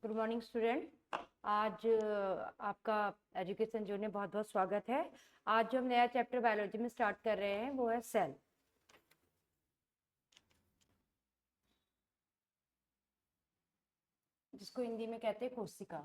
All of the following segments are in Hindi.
Good morning student. आज आपका एजुकेशन जोन में बहुत बहुत स्वागत है। आज जो हम नया चैप्टर बायोलॉजी में स्टार्ट कर रहे हैं वो है सेल। जिसको हिंदी में कहते हैं कोशिका।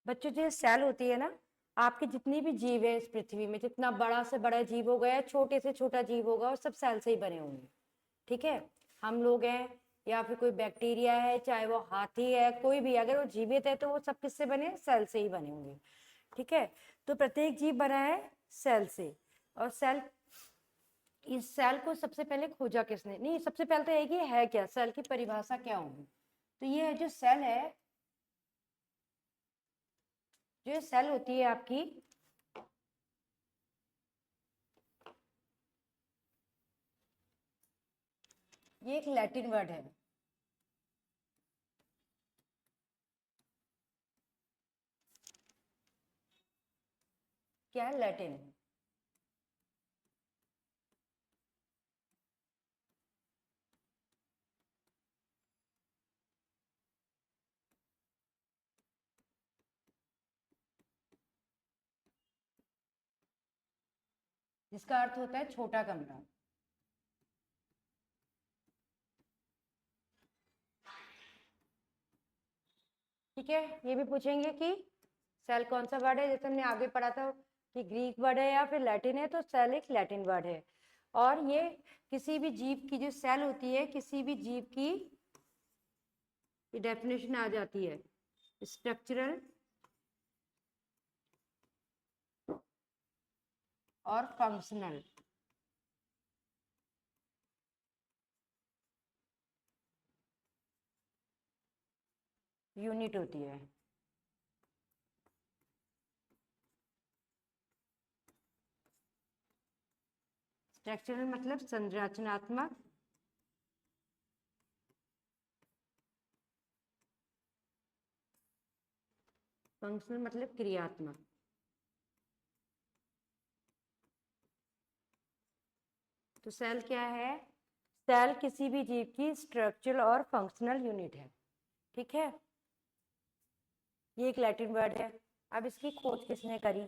बच्चों, जो सेल होती है ना, आपके जितनी भी जीव है इस पृथ्वी में, जितना बड़ा से बड़ा जीव होगा या छोटे से छोटा जीव होगा, वो सब सेल से ही बने होंगे। ठीक है, हम लोग हैं या फिर कोई बैक्टीरिया है, चाहे वो हाथी है, कोई भी अगर वो जीवित है तो वो सब किससे बने हैं? सेल से ही बने होंगे। ठीक है, तो प्रत्येक जीव बना है सेल से। और सेल, इस सेल को सबसे पहले खोजा किसने? नहीं, सबसे पहले तो ये है क्या, सेल की परिभाषा क्या होगी। तो ये है जो सेल है, जो सेल होती है आपकी, ये एक लैटिन वर्ड है। क्या है? लैटिन। जिसका अर्थ होता है छोटा कमरा। ठीक है, ये भी पूछेंगे कि सेल कौन सा वर्ड है। जैसे हमने आगे पढ़ा था कि ग्रीक वर्ड है या फिर लैटिन है, तो सेल एक लैटिन वर्ड है। और ये किसी भी जीव की, जो सेल होती है किसी भी जीव की, ये डेफिनेशन आ जाती है स्ट्रक्चरल और फंक्शनल यूनिट होती है। स्ट्रक्चरल मतलब संरचनात्मक, फंक्शनल मतलब क्रियात्मक। तो सेल क्या है? सेल किसी भी जीव की स्ट्रक्चरल और फंक्शनल यूनिट है। ठीक है, ये एक लैटिन वर्ड है। अब इसकी खोज किसने करी?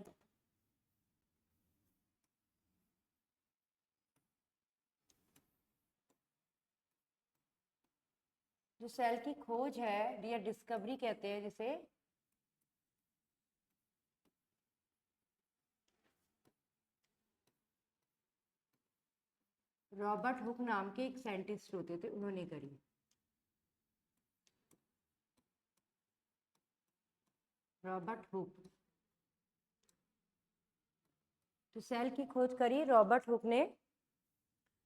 जो सेल की खोज है या डिस्कवरी कहते हैं जिसे, रॉबर्ट हुक नाम के एक साइंटिस्ट होते थे, उन्होंने करी। Robert Hooke. तो सेल की खोज करी रॉबर्ट हुक ने।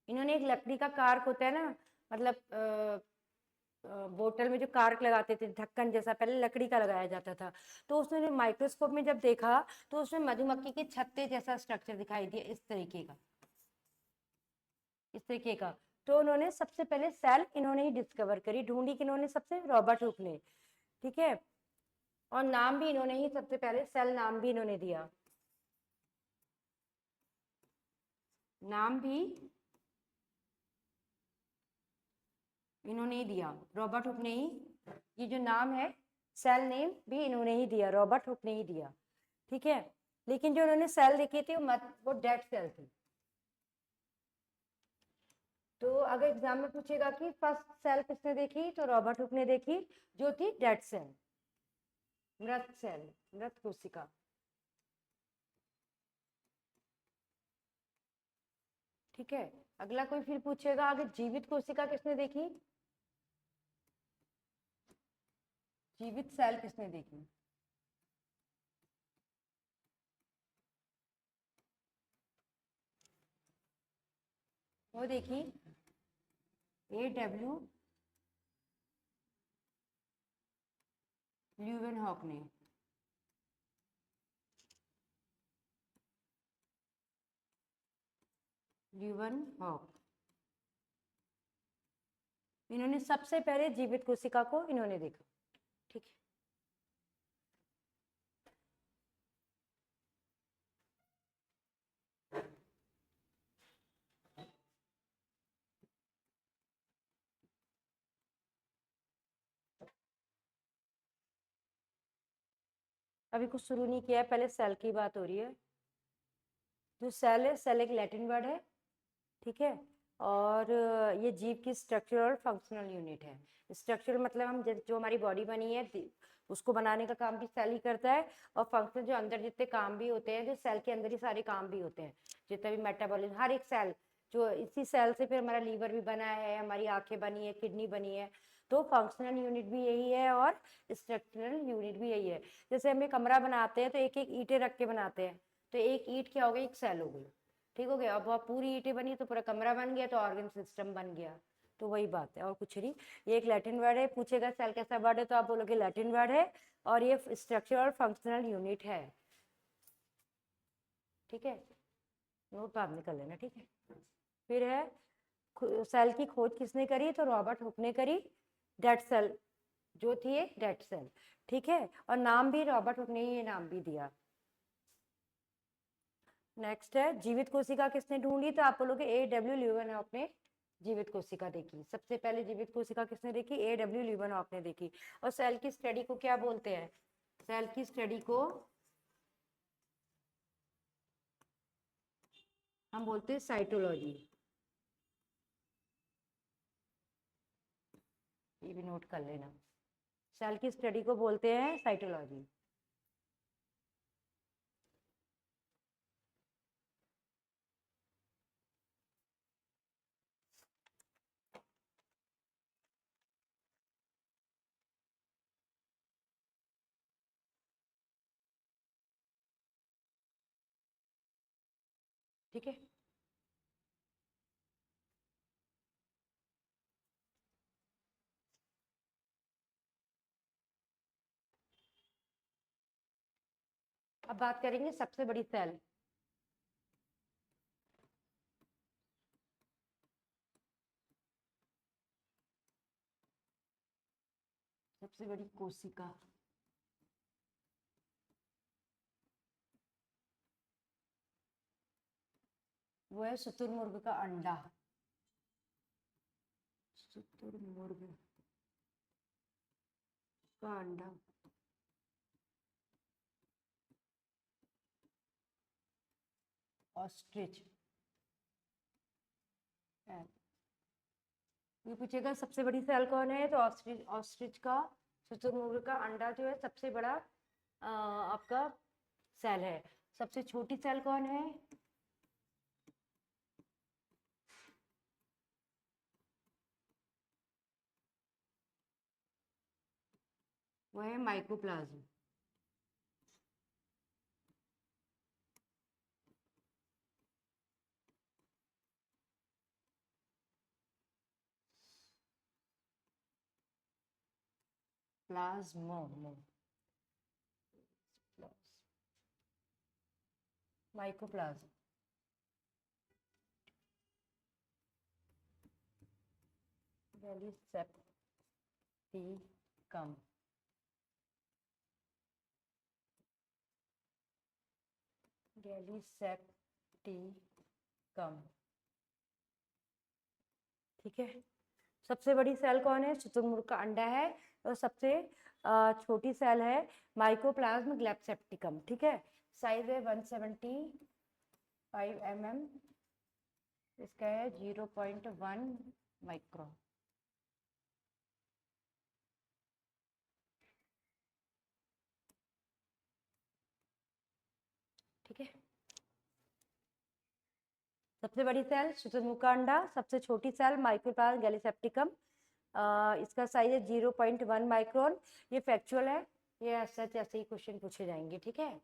इन्होंने एक लकड़ी का कार्क होता है ना, मतलब बोतल में जो कार्क लगाते थे, ढक्कन जैसा, पहले लकड़ी का लगाया जाता था। तो उसने माइक्रोस्कोप में जब देखा तो उसमें मधुमक्खी के छत्ते जैसा स्ट्रक्चर दिखाई दिया, इस तरीके का, इस तरीके का। तो उन्होंने सबसे पहले सेल इन्होंने ही डिस्कवर करी, ढूंढी किन्होंने? सबसे रॉबर्ट हुक ने। ठीक है, और नाम भी इन्होंने ही सबसे पहले सेल नाम भी इन्होंने दिया। नाम भी इन्होंने ही दिया, रॉबर्ट हुक ने ही। ये जो नाम है सेल नेम भी इन्होंने ही दिया, रॉबर्ट हुक ने ही दिया। ठीक है, लेकिन जो उन्होंने सेल देखी थी वो डेड सेल थी। तो अगर एग्जाम में पूछेगा कि फर्स्ट सेल किसने देखी, तो रॉबर्ट हुक ने देखी, जो थी डेड सेल, मृत सेल, मृत कोशिका। ठीक है, अगला कोई फिर पूछेगा अगर जीवित कोशिका किसने देखी, जीवित सेल किसने देखी? वो देखी A.W. ल्यूवेनहॉक ने। ल्यूवेनहॉक, इन्होंने सबसे पहले जीवित कोशिका को इन्होंने देखा। ठीक है, अभी कुछ शुरू नहीं किया है, पहले सेल की बात हो रही है। जो सेल है, सेल एक लैटिन वर्ड है, ठीक है। और ये जीव की स्ट्रक्चरल और फंक्शनल यूनिट है। स्ट्रक्चरल मतलब हम जो हमारी बॉडी बनी है उसको बनाने का काम भी सेल ही करता है। और फंक्शनल जो अंदर जितने काम भी होते हैं, जो सेल के अंदर ही सारे काम भी होते हैं, जितना भी मेटाबॉलिज्म, हर एक सेल, जो इसी सेल से फिर हमारा लीवर भी बना है, हमारी आंखें बनी है, किडनी बनी है। तो फंक्शनल यूनिट भी यही है और स्ट्रक्चरल यूनिट भी यही है। जैसे हम एक कमरा बनाते हैं तो एक एक ईंटें रख के बनाते हैं, तो एक ईंट क्या हो गई, एक सेल हो गई, ठीक हो गया। अब वह पूरी ईंटें बनी तो पूरा कमरा बन गया, तो ऑर्गन सिस्टम बन गया। तो वही बात है और कुछ नहीं। ये एक लैटिन वर्ड है, पूछेगा सेल कैसा वर्ड है तो आप बोलोगे लैटिन वर्ड है, और ये स्ट्रक्चर और फंक्शनल यूनिट है, ठीक है। नोट बाद में कर लेना, ठीक है। फिर है सेल की खोज किसने करी, तो रॉबर्ट हुक ने करी। डेड सेल जो थी एक डेड सेल, ठीक है। और नाम भी रॉबर्ट हुक ने ही ये नाम भी दिया। नेक्स्ट है जीवित कोशिका किसने ढूंढी, तो आप बोलोगे A.W. ल्यूवेनहॉक ने जीवित कोशिका देखी। सबसे पहले जीवित कोशिका किसने देखी, A.W. ल्यूवेनहॉक ने देखी। और सेल की स्टडी को क्या बोलते हैं, सेल की स्टडी को हम बोलते हैं साइटोलॉजी। ये भी नोट कर लेना, सेल की स्टडी को बोलते हैं साइटोलॉजी। ठीक है। अब बात करेंगे सबसे बड़ी सेल। सबसे बड़ी कोशिका, वो है शुतुरमुर्ग का अंडा। शुतुरमुर्ग का अंडा, ऑस्ट्रिच। ये पूछेगा सबसे बड़ी सेल कौन है, तो ऑस्ट्रिच, ऑस्ट्रिच का, शुतुरमुर्ग का अंडा जो है सबसे बड़ा आपका सेल है। सबसे छोटी सेल कौन है, वो है माइकोप्लाज्म। प्लाज्मोम, माइकोप्लाज्म। गैलीसेप्टिकम, गैलीसेप्टिकम, ठीक है। सबसे बड़ी सेल कौन है, शुतुरमुर्ग का अंडा है। और सबसे छोटी सेल है माइकोप्लाज्म ग्लैप्सेप्टिकम, ठीक है। साइज है 175 mm, इसका है 0.1 माइक्रोन, ठीक है। सबसे बड़ी सेल शुतुरमुर्ग का अंडा, सबसे छोटी सेल माइक्रोप्लाज्म गैलीसेप्टिकम, इसका साइज है 0.1 माइक्रोन। ये फैक्चुअल है, ये सच ऐसे ही क्वेश्चन पूछे जाएंगे, ठीक है।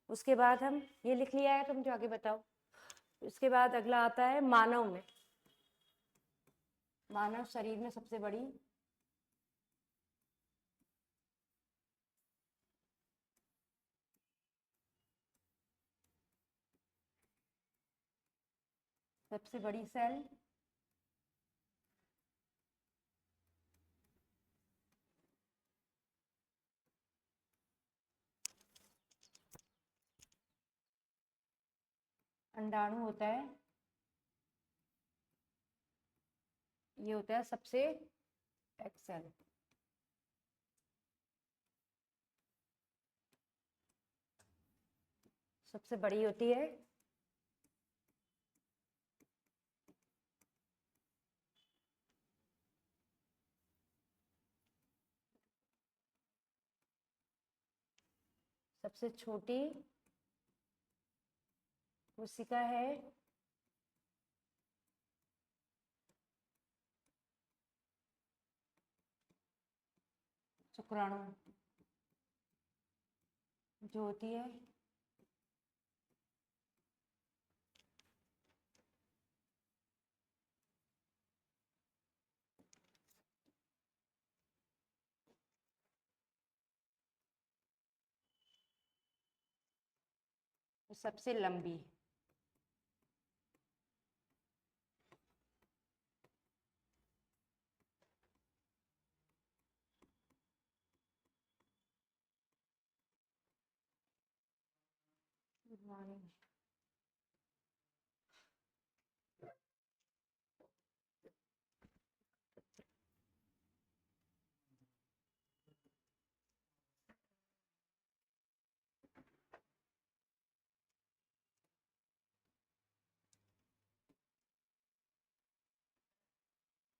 उसके बाद हम ये लिख लिया है, तुम जो आगे बताओ। उसके बाद अगला आता है मानव में। मानव शरीर में सबसे बड़ी, सबसे बड़ी सेल अंडाणु होता है। ये होता है सबसे एक्सेल। सबसे बड़ी होती है। सबसे छोटी कोशिका है शुक्राणु, जो होती है सबसे लंबी। Good morning.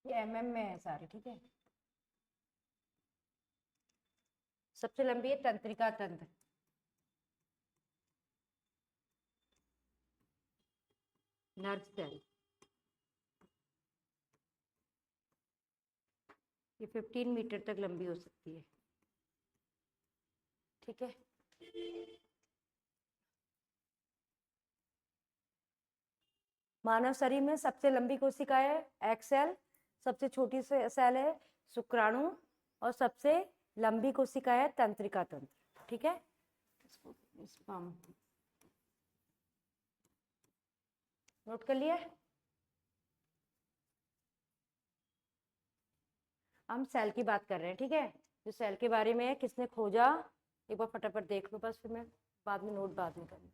ये एमएम में है सारे, ठीक है। सबसे लंबी है तंत्रिका तंत्र। Nerve cell. ये 15 मीटर तक लंबी हो सकती है, ठीक है। मानव शरीर में सबसे लंबी कोशिका है एक्स सेल, सबसे छोटी सेल है शुक्राणु, और सबसे लंबी कोशिका है तंत्रिका तंत्र, ठीक है। नोट कर लिया। हम सेल की बात कर रहे हैं, ठीक है। जो सेल के बारे में किसने खोजा, एक बार फटाफट देख लो, बस फिर मैं बाद में नोट बाद में करना।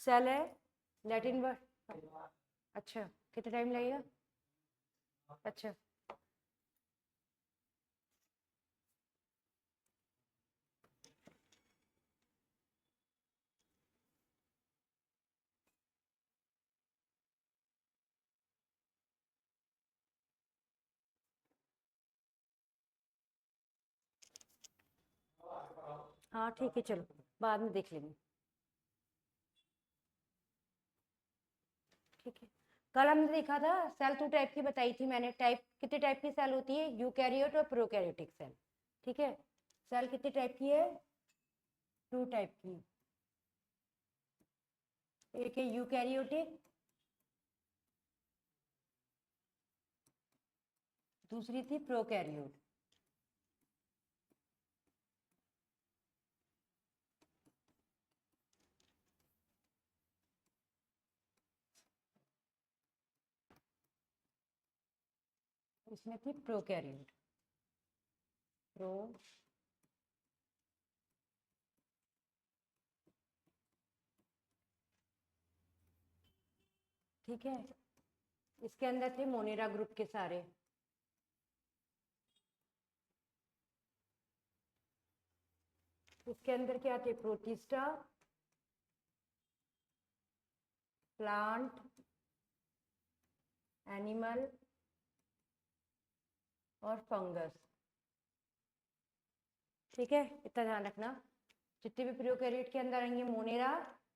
सेल है लैटिन वर्ड। अच्छा, कितना टाइम लगेगा? अच्छा, हाँ ठीक है, चलो बाद में देख लेंगे, ठीक है। कल हमने देखा था सेल 2 टाइप की बताई थी मैंने। टाइप कितने टाइप की सेल होती है? यूकैरियोट और प्रोकैरियोटिक सेल, ठीक है। सेल कितने टाइप की है? 2 टाइप की। एक है यूकैरियोटिक, दूसरी थी प्रोकैरियोट। इसमें थी प्रोकैरियोट। प्रो ठीक है। इसके अंदर थे मोनेरा ग्रुप के सारे। इसके अंदर क्या थे? प्रोटिस्टा, प्लांट, एनिमल और फंगस, ठीक है। इतना ध्यान रखना। जितने भी प्रोकैरियोट के अंदर आएंगे मोनेरा,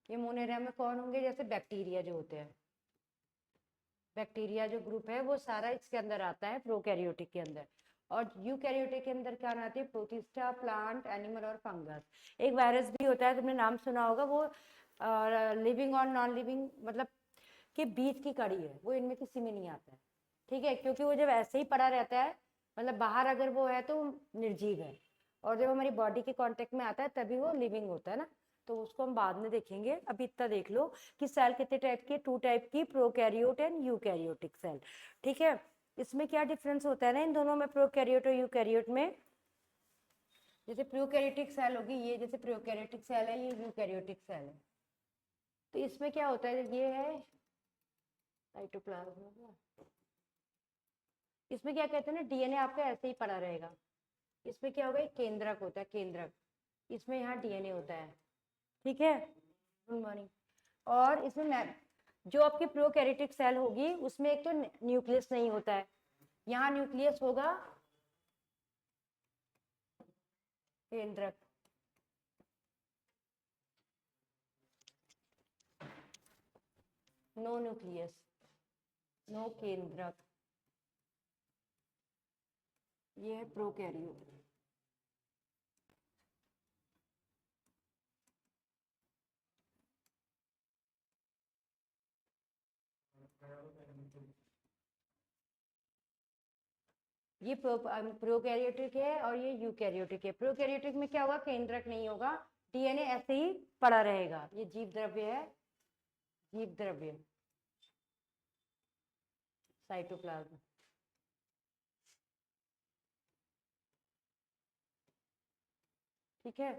ये मोनेरा में कौन होंगे? जैसे बैक्टीरिया जो होते हैं, बैक्टीरिया जो ग्रुप है वो सारा इसके अंदर आता है प्रोकैरियोटिक के अंदर। और यूकैरियोटिक के अंदर क्या आती है? प्रोटिस्टा, प्लांट, एनिमल और फंगस। एक वायरस भी होता है, तुमने नाम सुना होगा, वो लिविंग और नॉन लिविंग मतलब के बीच की कड़ी है, वो इनमें किसी में नहीं आता है, ठीक है। क्योंकि वो जब ऐसे ही पड़ा रहता है, मतलब बाहर अगर वो है तो निर्जीव है, और जब हमारी बॉडी के कांटेक्ट में आता है तभी वो लिविंग होता है ना। तो उसको हम बाद में देखेंगे, अभी इतना देख लो कि सेल कितने टाइप की? 2 टाइप की, प्रोकैरियोट एंड यूकैरियोटिक सेल, ठीक है। इसमें क्या डिफरेंस होता है ना इन दोनों में, प्रोकैरियोट और यूकैरियोट में? जैसे प्रोकैरियोटिक सेल होगी ये, जैसे प्रोकैरियोटिक सेल है, ये यूकैरियोटिक सेल है। तो इसमें क्या होता है? ये है साइटोप्लाज्म। इसमें क्या कहते हैं ना, डीएनए आपका ऐसे ही पड़ा रहेगा। इसमें क्या होगा? एक केंद्रक होता है, केंद्रक। इसमें यहाँ डीएनए होता है, ठीक है, गुड मॉर्निंग। और इसमें जो आपकी प्रोकैरियोटिक सेल होगी उसमें एक तो न्यूक्लियस नहीं होता है, यहाँ न्यूक्लियस होगा केंद्रक, नो न्यूक्लियस, नो केंद्रक, ये है प्रोकैरियोट। ये प्रोकैरियोटिक है और ये यूकैरियोटिक है। प्रोकैरियोटिक में क्या होगा, केंद्रक नहीं होगा, डीएनए ऐसे ही पड़ा रहेगा। ये जीव द्रव्य है, जीव द्रव्य, साइटोप्लाज्म। ठीक है,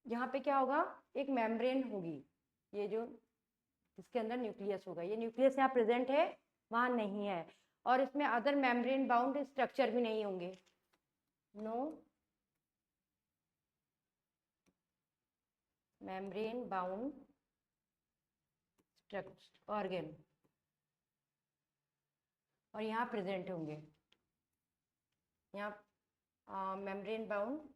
यहाँ पे क्या होगा, एक मेम्ब्रेन होगी, ये जो इसके अंदर न्यूक्लियस होगा, ये न्यूक्लियस यहाँ प्रेजेंट है, वहां नहीं है। और इसमें अदर मेम्ब्रेन बाउंड स्ट्रक्चर भी नहीं होंगे, no membrane bound structure organ, और यहाँ प्रेजेंट होंगे, यहाँ मेम्ब्रेन बाउंड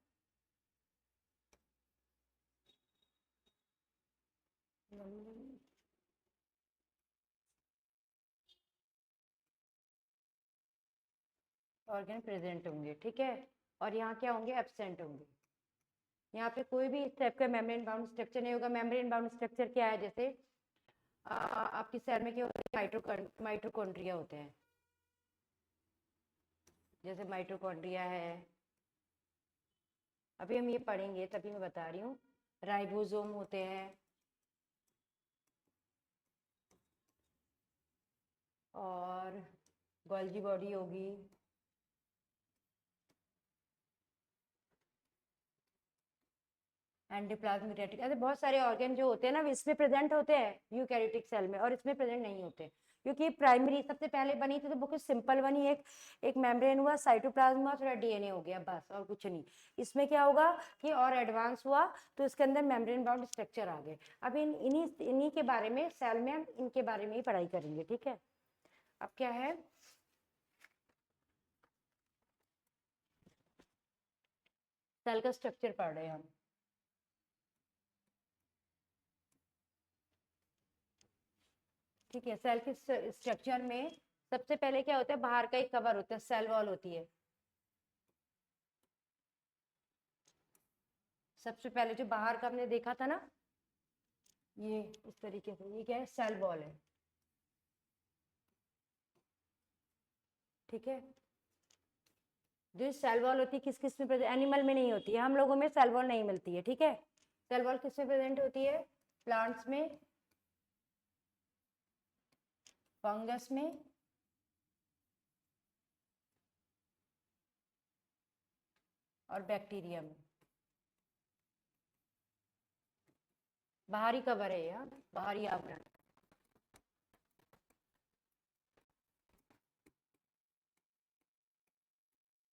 ऑर्गेन प्रेजेंट होंगे। ठीक है, और यहाँ क्या होंगे, एब्सेंट होंगे। यहाँ पे कोई भी इस टाइप का मेम्ब्रेन बाउंड स्ट्रक्चर नहीं होगा। मेम्ब्रेन बाउंड स्ट्रक्चर क्या है, जैसे आपकी सेल में क्या होता है, माइटोकॉन्ड्रिया होते हैं, जैसे माइटोकॉन्ड्रिया है, अभी हम ये पढ़ेंगे तभी मैं बता रही हूँ। राइबोसोम होते हैं, और गोल्जी बॉडी होगी, एंडोप्लाज्मिक रेटिकुलम, ऐसे बहुत सारे ऑर्गन जो होते हैं ना, इसमें प्रेजेंट होते हैं यूकैरियोटिक सेल में, और इसमें प्रेजेंट नहीं होते, क्योंकि प्राइमरी सबसे पहले बनी थी तो बहुत सिंपल बनी, एक मेम्ब्रेन हुआ, साइटोप्लाज्म हुआ, थोड़ा डीएनए हो गया, बस और कुछ नहीं। इसमें क्या होगा कि और एडवांस हुआ तो इसके अंदर मेम्ब्रेन बाउंड स्ट्रक्चर आ गए। अब इन्हीं के बारे में सेल में हम इनके बारे में ही पढ़ाई करेंगे। ठीक है, अब क्या है, सेल का स्ट्रक्चर पढ़ रहे हैं हम। ठीक है, सेल के स्ट्रक्चर में सबसे पहले क्या होता है, बाहर का एक कवर होता है, सेल वॉल होती है। सबसे पहले जो बाहर का हमने देखा था ना, ये इस तरीके से, ये क्या है, सेल वॉल है। ठीक है, जो सेल वॉल होती है किस किस में प्रेजेंट, एनिमल में नहीं होती है, हम लोगों में सेल वॉल नहीं मिलती है। ठीक है, सेल वॉल किस में प्रेजेंट होती है, प्लांट्स में, फंगस में, और बैक्टीरिया में। बाहरी कवर है यार, बाहरी आवरण,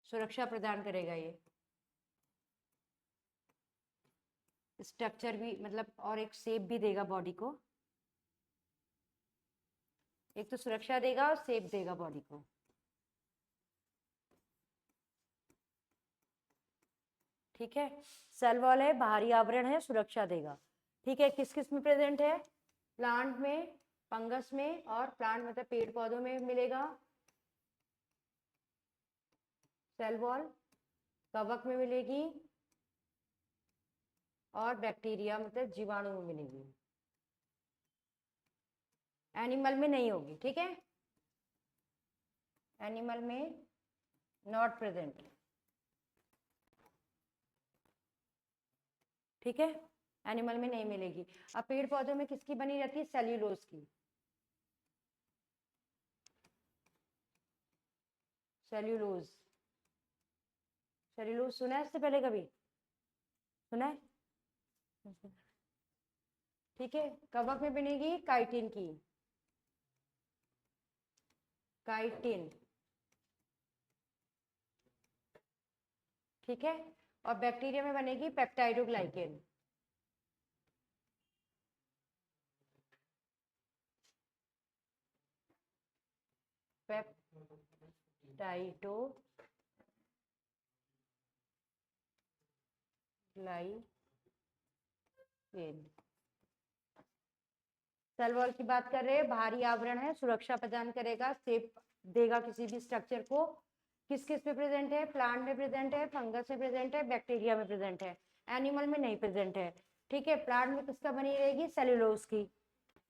सुरक्षा प्रदान करेगा ये स्ट्रक्चर भी, मतलब और एक शेप भी देगा बॉडी को, एक तो सुरक्षा देगा और शेप देगा बॉडी को। ठीक है, सेल वॉल है, बाहरी आवरण है, सुरक्षा देगा। ठीक है, किस किस में प्रेजेंट है, प्लांट में, फंगस में, और प्लांट मतलब पेड़ पौधों में मिलेगा सेल वॉल, कवक में मिलेगी, और बैक्टीरिया मतलब जीवाणु में मिलेगी, एनिमल में नहीं होगी। ठीक है, एनिमल में नॉट प्रेजेंट। ठीक है, एनिमल में नहीं मिलेगी। अब पेड़ पौधों में किसकी बनी रहती है, सेल्यूलोज की, सेल्यूलोज, सेल्यूलोज सुना है इससे पहले कभी, सुना है? ठीक है, कवक में बनेगी काइटिन की, काइटिन। ठीक है, और बैक्टीरिया में बनेगी पेप्टाइडोग्लाइकेन। ग्लाइकेन। सेल वॉल की बात कर रहे हैं, बाहरी आवरण है, सुरक्षा प्रदान करेगा, शेप देगा किसी भी स्ट्रक्चर को। किस किस में प्रेजेंट है? प्लांट में प्रेजेंट है, फंगस में प्रेजेंट है, बैक्टीरिया में प्रेजेंट है, एनिमल में नहीं प्रेजेंट है। ठीक है, प्लांट में किसका बनी रहेगी? सेल्यूलोज की।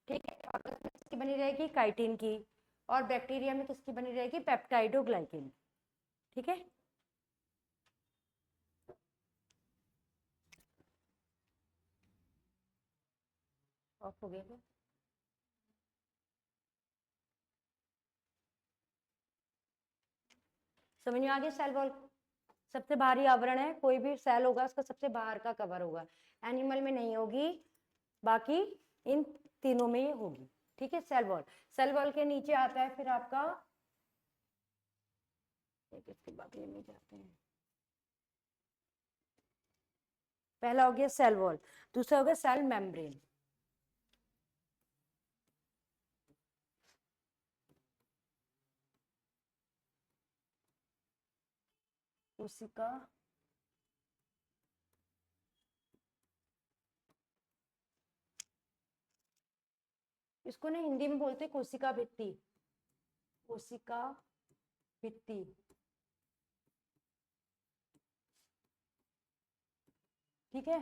ठीक है, फंगस में किसकी बनी रहेगी? काइटिन की। और बैक्टीरिया में किसकी बनी रहेगी? पेप्टाइडोग्लाइकेन। ठीक है, ऑफ हो गया क्या? समझ में आ गया? सेल वॉल सबसे बाहरी आवरण है, कोई भी सेल होगा उसका सबसे बाहर का कवर होगा, एनिमल में नहीं होगी, बाकी इन तीनों में होगी। ठीक है, सेल वॉल। सेल वॉल के नीचे आता है फिर आपका, इसके बाकी में जाते हैं, पहला हो गया सेल वॉल, दूसरा हो गया सेल मेम्ब्रेन। कोशिका इसको ना हिंदी में बोलते हैं कोशिका भित्ति, कोशिका भित्ति। ठीक है,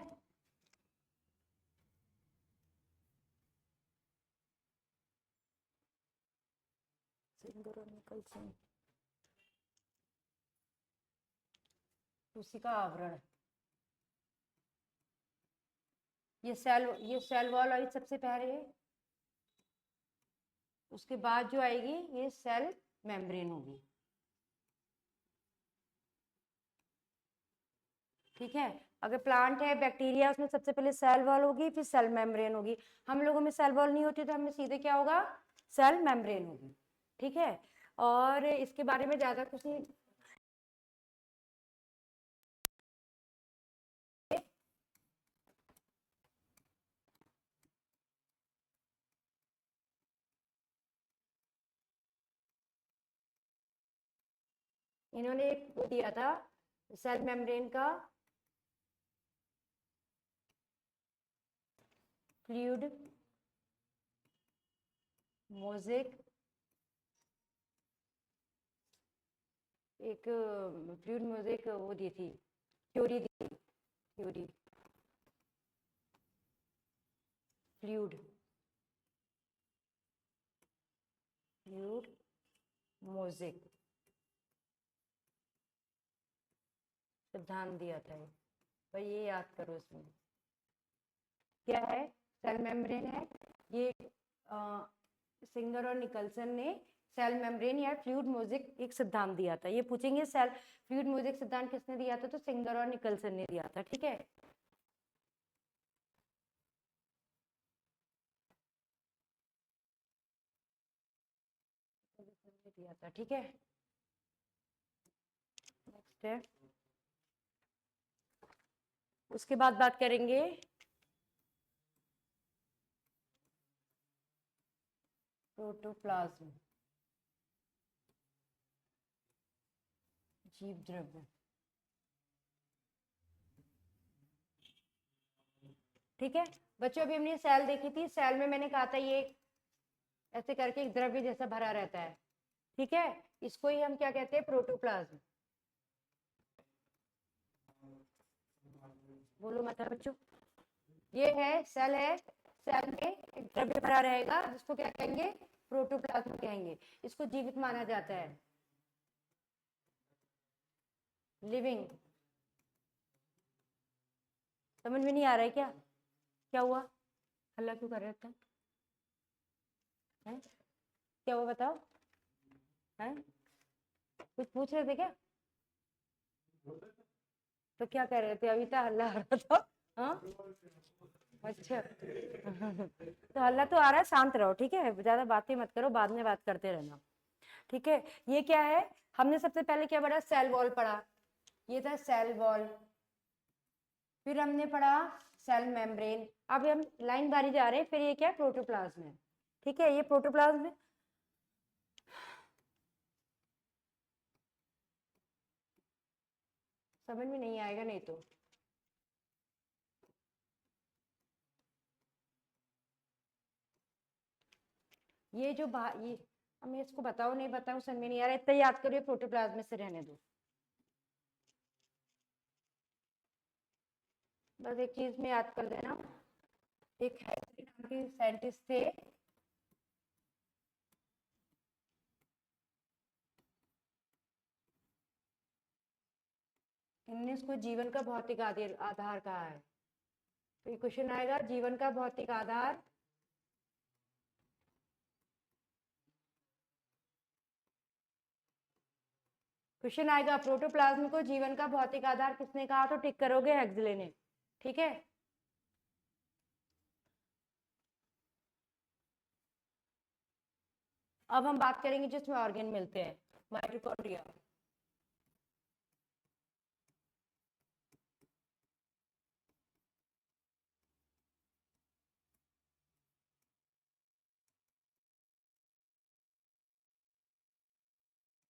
कोशिका आवरण, ये सेल वॉल आई सबसे पहले, उसके बाद जो आएगी ये सेल मेम्ब्रेन होगी। ठीक है, अगर प्लांट है, बैक्टीरिया, उसमें सबसे पहले सेल वॉल होगी, फिर सेल मेम्ब्रेन होगी। हम लोगों में सेल वॉल नहीं होती तो हमें सीधे क्या होगा? सेल मेम्ब्रेन होगी। ठीक है, और इसके बारे में ज्यादा कुछ नहीं, इन्होंने एक वो दिया था सेल मेम्ब्रेन का, फ्लूइड मोज़ेक, एक फ्लूइड मोज़ेक वो दी थी, थ्योरी दी, थ्योरी फ्लूइड फ्लूइड मोज़ेक सिद्धांत दिया था, तो ये याद करो। इसमें क्या है? सेल मेम्ब्रेन है ये, सिंगर और निकलसन ने सेल मेम्ब्रेन या फ्लूइड मोज़ेक एक सिद्धांत दिया था। ये पूछेंगे सेल फ्लूइड मोज़ेक सिद्धांत किसने दिया था? तो सिंगर और निकलसन ने दिया था। ठीक है, दिया था। ठीक है, नेक्स्ट है, उसके बाद बात करेंगे प्रोटोप्लाज्म, जीव द्रव्य। ठीक है बच्चों, अभी हमने सेल देखी थी, सेल में मैंने कहा था ये ऐसे करके एक द्रव्य जैसा भरा रहता है। ठीक है, इसको ही हम क्या कहते हैं? प्रोटोप्लाज्म। बोलो मत बच्चों, ये है सेल, है सेल में एक द्रव्य भरा रहेगा जिसको क्या कहेंगे? प्रोटोप्लाज्म कहेंगे। इसको जीवित माना जाता है, लिविंग। समझ में नहीं आ रहा है क्या? क्या हुआ? हल्ला क्यों कर रहे थे? क्या हुआ बताओ? है कुछ पूछ रहे थे क्या? तो क्या कर रहे थे? अभी तो हल्ला आ रहा था। हाँ, अच्छा। तो हल्ला तो आ रहा है, शांत रहो। ठीक है, ज्यादा बातें मत करो, बाद में बात करते रहना। ठीक है, ये क्या है? हमने सबसे पहले क्या पढ़ा? सेल वॉल पढ़ा, ये था सेल वॉल। फिर हमने पढ़ा सेल मेम्ब्रेन। अब हम लाइन बारी जा रहे हैं। फिर ये क्या है? प्रोटोप्लाज्म है। ठीक है, ये प्रोटोप्लाज्म समझ में नहीं आएगा नहीं तो। ये जो ये अब मैं इसको बताऊं नहीं बताऊं समझ में नहीं आ रहा, इतना याद करिए प्रोटोप्लाज्म में से रहने दो। बस एक चीज में याद कर देना, एक हैरी नाम के साइंटिस्ट थे, इनने इसको जीवन का भौतिक आधार कहा है। तो ये क्वेश्चन आएगा जीवन का भौतिक आधार। क्वेश्चन आएगा प्रोटोप्लाज्म को जीवन का भौतिक आधार किसने कहा, तो टिक करोगे हेक्सले ने। ठीक है, अब हम बात करेंगे जिसमें ऑर्गन मिलते हैं, माइटोकॉन्ड्रिया।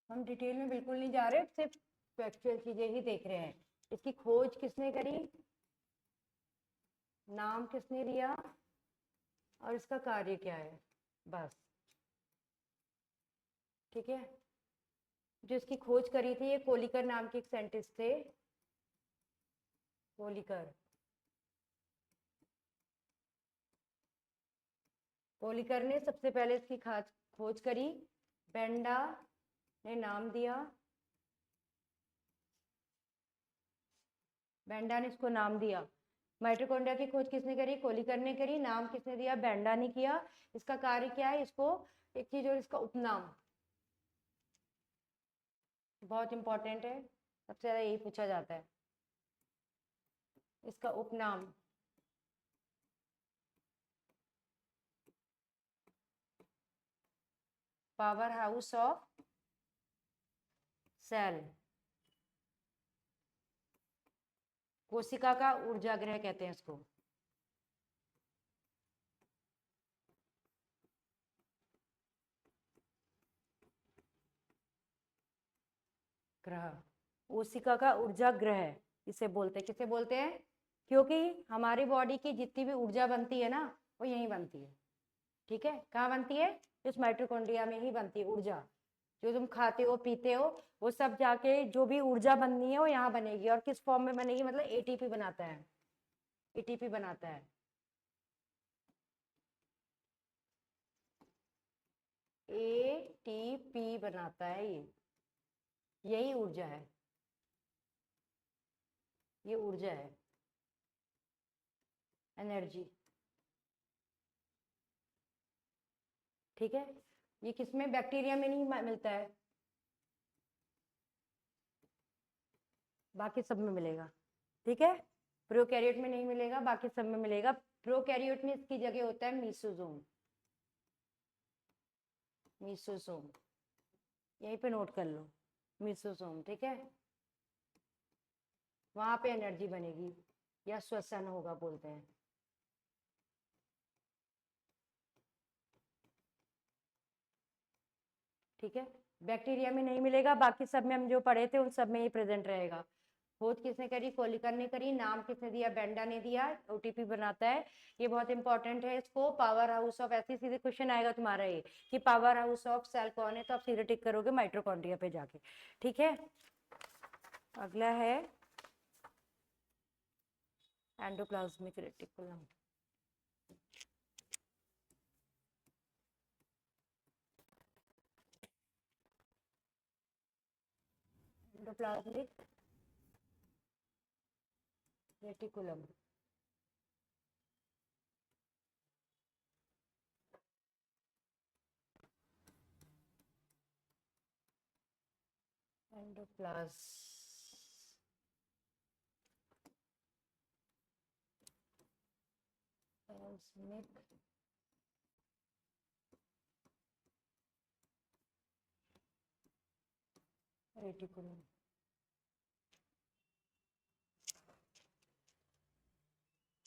हम डिटेल में बिल्कुल नहीं जा रहे, सिर्फ फैक्चुअल चीजें ही देख रहे हैं। इसकी खोज किसने करी, नाम किसने दिया, और इसका कार्य क्या है, बस। ठीक है, जो इसकी खोज करी थी ये कोलिकर नाम के एक साइंटिस्ट थे, कोलिकर। कोलिकर ने सबसे पहले इसकी खोज करी, बेंडा ने नाम दिया, बेंडा ने इसको नाम दिया। माइटोकॉन्ड्रिया की खोज किसने करी, कोलिकर ने करी, नाम किसने दिया, बेंडा ने किया। इसका कार्य क्या है, इसको एक चीज और इसका उपनाम बहुत इंपॉर्टेंट है, सबसे ज्यादा यही पूछा जाता है, इसका उपनाम। पावर हाउस ऑफ सेल, कोशिका का ऊर्जा गृह कहते हैं इसको। ग्रह, कोशिका का ऊर्जा ग्रह इसे बोलते हैं। किसे बोलते हैं, क्योंकि हमारी बॉडी की जितनी भी ऊर्जा बनती है ना वो यहीं बनती है। ठीक है, कहाँ बनती है, इस माइटोकॉन्ड्रिया में ही बनती है ऊर्जा। जो तुम खाते हो पीते हो वो सब जाके जो भी ऊर्जा बननी है वो यहाँ बनेगी। और किस फॉर्म में बनेगी, मतलब एटीपी बनाता है, एटीपी बनाता है। एटीपी बनाता है ये, यही ऊर्जा है, ये ऊर्जा है, एनर्जी। ठीक है, ये किसमें, बैक्टीरिया में नहीं मिलता है, बाकी सब में मिलेगा। ठीक है, प्रोकैरियोट में नहीं मिलेगा, बाकी सब में मिलेगा। प्रोकैरियोट में इसकी जगह होता है मीसोसोम, मीसोसोम यहीं पे नोट कर लो, मीसोसोम। ठीक है, वहां पे एनर्जी बनेगी या श्वसन होगा बोलते हैं। ठीक है, बैक्टीरिया में नहीं मिलेगा, बाकी सब में हम जो पढ़े थे उन सब में ही प्रेजेंट रहेगा। खोज किसने करी, कोलिकर ने करी, नाम किसने दिया, बेंडा ने दिया, ओटीपी बनाता है। ये बहुत इंपॉर्टेंट है, इसको पावर हाउस ऑफ, ऐसे सीधे क्वेश्चन आएगा तुम्हारा ये कि पावर हाउस ऑफ सेल कौन है, तो आप सीधे टिक करोगे माइटोकॉन्ड्रिया पे जाके। ठीक है, अगला है endoplasmic reticulum. Endoplasmic reticulum, endoplasmic reticulum.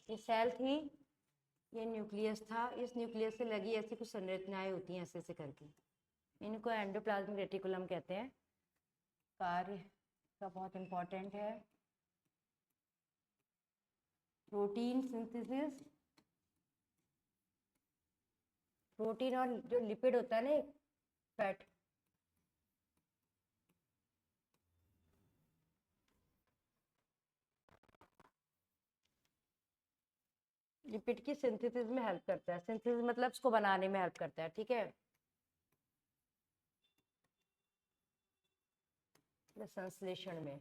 ये सेल थी, ये न्यूक्लियस था, इस न्यूक्लियस से लगी ऐसी कुछ संरचनाएं होती हैं ऐसे ऐसे करके, इनको एंडोप्लाज्मिक रेटिकुलम कहते हैं। कार्य का बहुत इंपॉर्टेंट है। प्रोटीन सिंथेसिस, प्रोटीन और जो लिपिड होता है ना, फैट, लिपिड की सिंथेसिस में हेल्प करता है। सिंथेसिस मतलब उसको बनाने में हेल्प करता है, ठीक है, संश्लेषण में।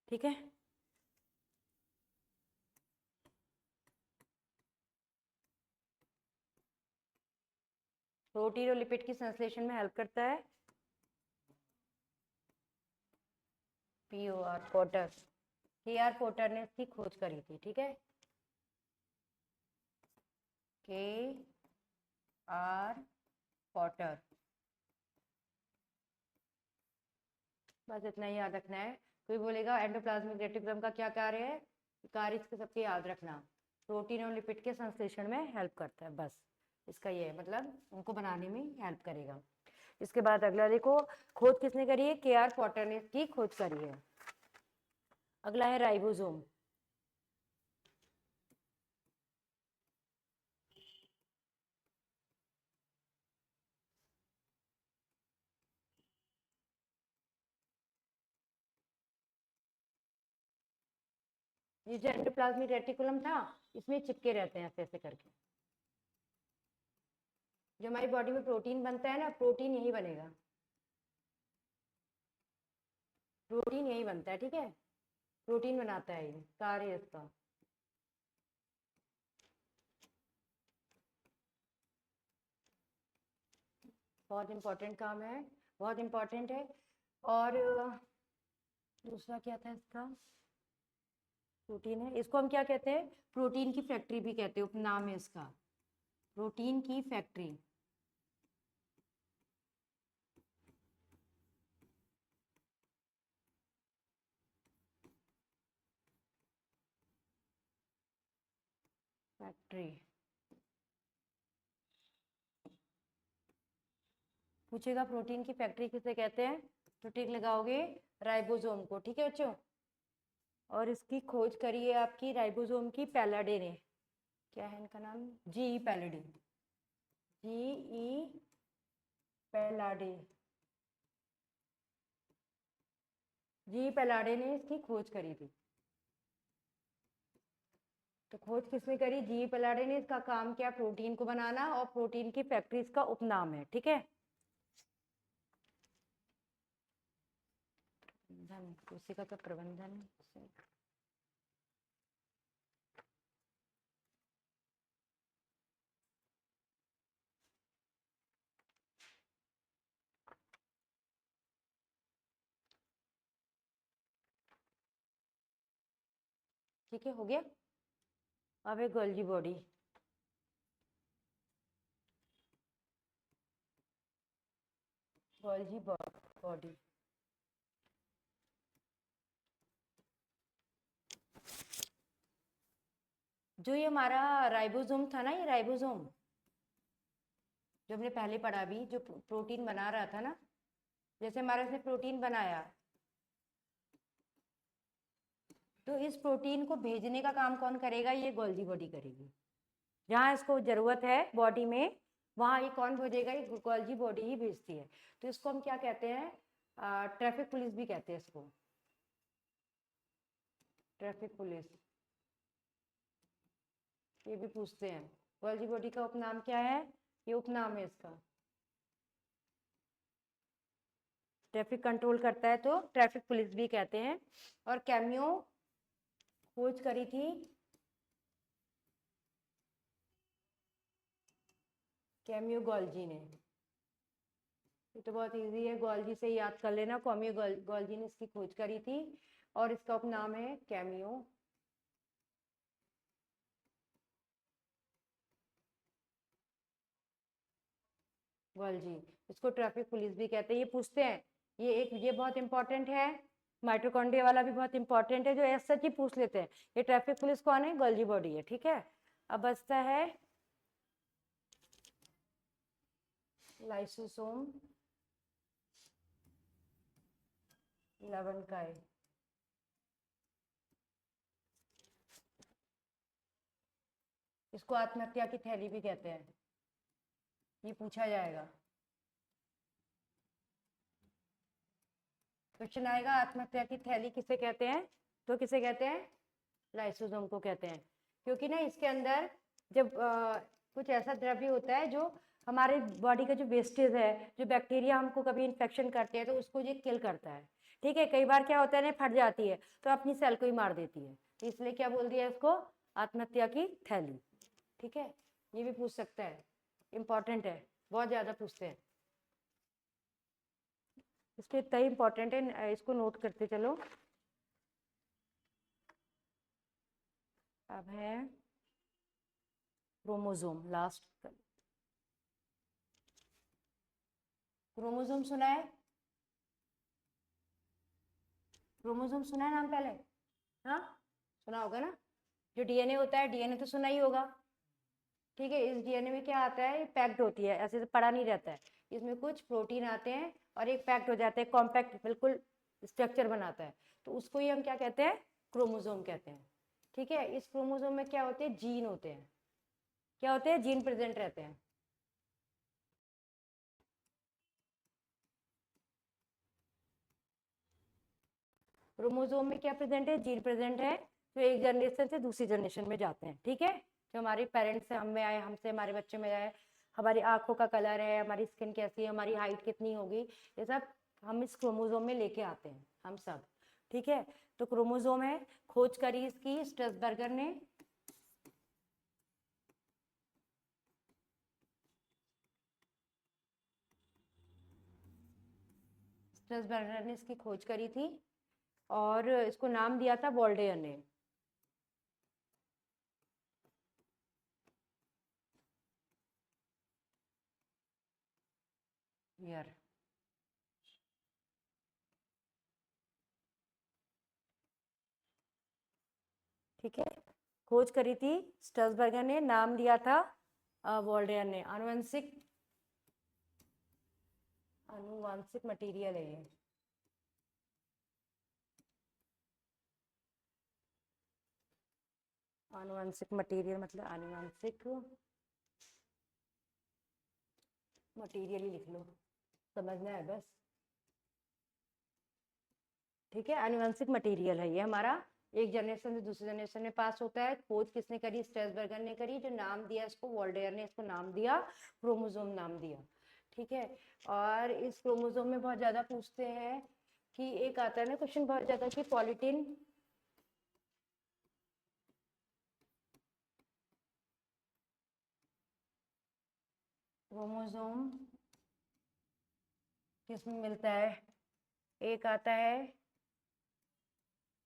ठीक है, प्रोटीन और लिपिड की संश्लेषण में हेल्प करता है। पीओआर पोर्टर, केआर पोर्टर ने इसकी खोज करी थी, ठीक है, के आर पोर्टर। बस इतना ही याद रखना है। कोई बोलेगा एंडोप्लाज्मिक रेटिकुलम का क्या कार्य है, कार्य इसके सबके याद रखना, प्रोटीन और लिपिड के संश्लेषण में हेल्प करता है, बस इसका ये है, मतलब उनको बनाने में हेल्प करेगा। इसके बाद अगला देखो, खोज किसने करी है, के आर पोर्टर ने इसकी खोज करी है। अगला है राइबोसोम। ये जो एंडोप्लाज्मिक रेटिकुलम था, इसमें चिपके रहते हैं ऐसे ऐसे करके। जो हमारी बॉडी में प्रोटीन बनता है ना, प्रोटीन यही बनेगा, प्रोटीन यही बनता है, ठीक है, प्रोटीन बनाता है, ये कार्य इसका। बहुत इंपॉर्टेंट काम है, बहुत इंपॉर्टेंट है। और दूसरा क्या था इसका, प्रोटीन है, इसको हम क्या कहते हैं, प्रोटीन की फैक्ट्री भी कहते हैं, उपनाम है इसका, प्रोटीन की फैक्ट्री। फैक्ट्री पूछेगा, प्रोटीन की फैक्ट्री किसे कहते हैं, तो टिक लगाओगे राइबोसोम को, ठीक है बच्चों। और इसकी खोज करी है आपकी राइबोसोम की पैलाडे ने, क्या है इनका नाम, जी ई पैलाडे, जी ई पैलाडे, जी पैलाडे ने इसकी खोज करी थी। तो खोज किसने करी, जी पैलाडे ने। इसका काम क्या, प्रोटीन को बनाना, और प्रोटीन की फैक्ट्री इसका उपनाम है, ठीक है। उसी का तो प्रबंधन। ठीक है, हो गया। अब है गोल्गी बॉडी। गोल्गी बॉडी, जो ये हमारा राइबोसोम था ना, ये राइबोसोम जो हमने पहले पढ़ा भी, जो प्रोटीन बना रहा था ना, जैसे हमारा इसने प्रोटीन बनाया, तो इस प्रोटीन को भेजने का काम कौन करेगा, ये गोल्गी बॉडी करेगी। जहाँ इसको जरूरत है बॉडी में, वहाँ ये कौन भेजेगा, ये गोल्गी बॉडी ही भेजती है। तो इसको हम क्या कहते हैं, ट्रैफिक पुलिस भी कहते हैं इसको, ट्रैफिक पुलिस। ये भी पूछते हैं, गोल्गी बॉडी का उपनाम क्या है, ये उपनाम है इसका, ट्रैफिक कंट्रोल करता है तो ट्रैफिक पुलिस भी कहते हैं। और कैमियो खोज करी थी, कैमियो गोल्जी ने। ये तो बहुत इजी है, गोल्जी से याद कर लेना, कैमियो गोल्जी ने इसकी खोज करी थी, और इसका उपनाम है कैमियो गोल्जी। इसको ट्रैफिक पुलिस भी कहते हैं। ये पूछते हैं, ये बहुत इंपॉर्टेंट है, माइटोकॉन्ड्रिया वाला भी बहुत इंपॉर्टेंट है, जो ऐसा ही पूछ लेते हैं। ये ट्रैफिक पुलिस कौन है? गोल्गी बॉडी है, ठीक है। अब बचता है लाइसोसोम लवण काय। इसको आत्महत्या की थैली भी कहते हैं, ये पूछा जाएगा। क्वेश्चन आएगा आत्महत्या की थैली किसे कहते हैं, तो किसे कहते हैं? लाइसोसोम को कहते हैं। क्योंकि ना इसके अंदर जब कुछ ऐसा द्रव्य होता है जो हमारे बॉडी का जो वेस्टेज है, जो बैक्टीरिया हमको कभी इन्फेक्शन करते हैं तो उसको ये किल करता है, ठीक है। कई बार क्या होता है ना, फट जाती है तो अपनी सेल को ही मार देती है, तो इसलिए क्या बोल दिया इसको? आत्महत्या की थैली, ठीक है। ये भी पूछ सकता है, इंपॉर्टेंट है, बहुत ज्यादा पूछते हैं। इसलिए इतना ही इंपॉर्टेंट है, इसको नोट करते चलो। अब है क्रोमोसोम, लास्ट। क्रोमोसोम सुना है? क्रोमोसोम सुना है नाम पहले? हाँ, सुना होगा ना। जो डीएनए होता है, डीएनए तो सुना ही होगा, ठीक है। इस डीएनए में क्या आता है? पैक्ड होती है, ऐसे तो पड़ा नहीं रहता है। इसमें कुछ प्रोटीन आते हैं और एक पैक्ड हो जाते हैं, कॉम्पैक्ट बिल्कुल स्ट्रक्चर बनाता है, तो उसको ही हम क्या कहते हैं? क्रोमोसोम कहते हैं, ठीक है। इस क्रोमोसोम में क्या होते हैं? जीन होते हैं। क्या होते हैं? जीन प्रेजेंट रहते हैं। क्रोमोसोम में क्या प्रेजेंट है? जीन प्रेजेंट है, जो एक जनरेशन से दूसरी जनरेशन में जाते हैं, ठीक है। जो हमारे पेरेंट्स से हम में आए, हमसे हमारे बच्चे में आए, हमारी आंखों का कलर है, हमारी स्किन कैसी है, हमारी हाइट कितनी होगी, ये सब हम इस क्रोमोसोम में लेके आते हैं, हम सब, ठीक है। तो क्रोमोसोम है, खोज करी इसकी स्ट्रसबर्गर ने। स्ट्रसबर्गर ने इसकी खोज करी थी और इसको नाम दिया था वॉल्डेयर ने। यार, ठीक है। खोज करी थी स्ट्रसबर्गर ने, नाम दिया था वॉल्डेयर ने। आनुवंशिक, आनुवांशिक मटेरियल है ये। आनुवंशिक मटेरियल मतलब आनुवंशिक मटेरियल ही लिख लो, समझना है बस, ठीक है। आनुवंशिक मटेरियल है ये हमारा, एक जनरेशन से दूसरे जनरेशन में पास होता है। खोज किसने करी? स्ट्रसबर्गर ने करी। जो नाम दिया इसको, वॉल्डेयर ने इसको नाम दिया क्रोमोसोम, नाम दिया, ठीक है। और इस क्रोमोसोम में बहुत ज्यादा पूछते हैं कि एक आता है ना क्वेश्चन बहुत ज्यादा कि पॉलीटीन क्रोमोसोम किसमें मिलता है? एक आता है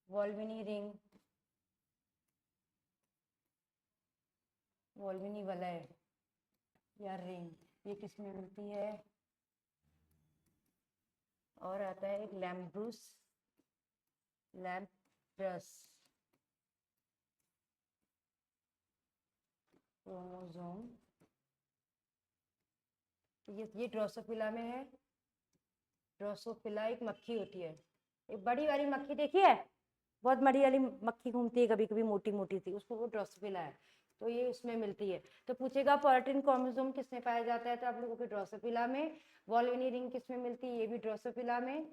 वोल्विनी रिंग, वोल्विनी वलय या रिंग, ये किसमें मिलती है? और आता है एक लैम्ब्रूस, लैम्प्रस क्रोमोसोम। ये ड्रोसोफिला में है। ड्रोसोफिला एक मक्खी होती है, एक बड़ी वाली मक्खी देखी है, बहुत बड़ी वाली मक्खी घूमती है कभी कभी, मोटी मोटी सी, उसको वो ड्रोसोफिला है, तो ये उसमें मिलती है। तो पूछेगा पॉलीटिन क्रोमोसोम किसमें पाया जाता है, तो आप लोगों के ड्रोसोफिला में। वॉल्विनी रिंग किसमें मिलती है? ये भी ड्रोसोफिला में,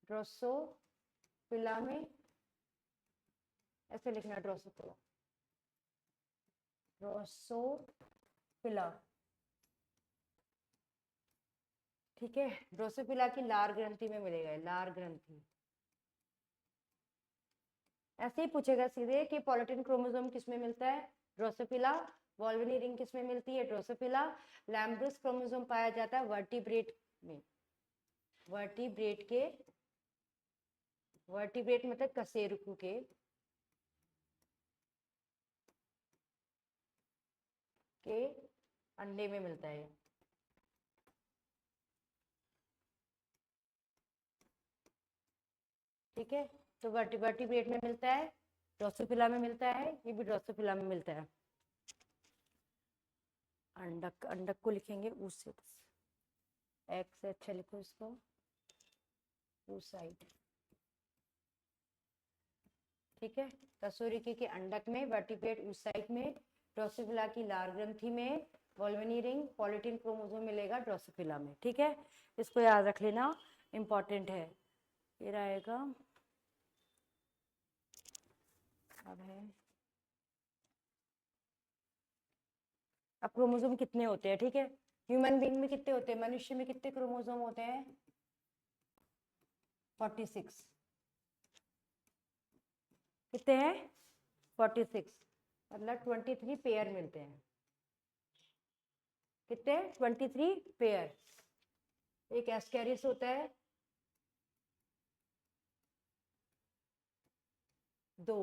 ड्रोसोफिला में, ऐसे लिखना ड्रोसोफिला, ड्रोसोफिला, ठीक है। ड्रोसोफिला की लार ग्रंथि में मिलेगा, लार ग्रंथि। ऐसे ही पूछेगा सीधे कि पॉलीटिन क्रोमोसोम किसमें मिलता है? ड्रोसोफिला। वॉल्विनी रिंग किसमें मिलती है? ड्रोसोफिला। लैम्ब्रस क्रोमोसोम पाया जाता है वर्टिब्रेट में, वर्टिब्रेट के, वर्टिब्रेट मतलब कशेरुकी के अंडे में मिलता है। ठीक है, तो वर्टिब्रेट में मिलता है, ड्रोसोफिला में मिलता है, ये भी ड्रोसोफिला में मिलता है। अंडक, अंडक को लिखेंगे ऊसिक्स, एक्स से अच्छा लिखो इसको, ऊसाइड। ठीक है, कशोरिकी के अंडक में, वर्टिब्रेट ऊसाइड में, ड्रोसोफिला की लार ग्रंथि में, वोल्वेनी रिंग पॉलीटिन क्रोमोसोम मिलेगा ड्रोसोफिला में। ठीक है, इसको याद रख लेना, इंपॉर्टेंट है। ये रहेगा, अब है, अब क्रोमोसोम कितने होते हैं? ठीक है, ह्यूमन बीइंग में कितने होते हैं, मनुष्य में कितने क्रोमोसोम होते हैं? 46। कितने हैं? 46, मतलब 23 पेयर मिलते हैं। कितने? 23 पेयर। एक एस्केरिस होता है, 2,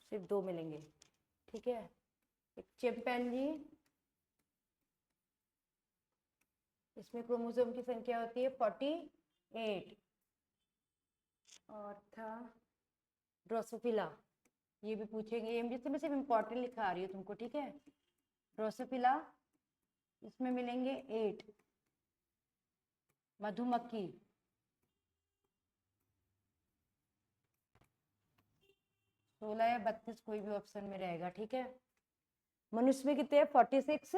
सिर्फ 2 मिलेंगे। ठीक है, एक चिंपैंजी, इसमें क्रोमोसोम की संख्या होती है 48। और था ड्रोसोफिला, ये भी पूछेंगे, एमडीसी में सिर्फ इंपॉर्टेंट लिखा रही है तुमको। ठीक है, ड्रोसोफिला, इसमें मिलेंगे 8। मधुमक्खी, 16 या 32, कोई भी ऑप्शन में रहेगा। ठीक है, मनुष्य में कितने हैं? 46,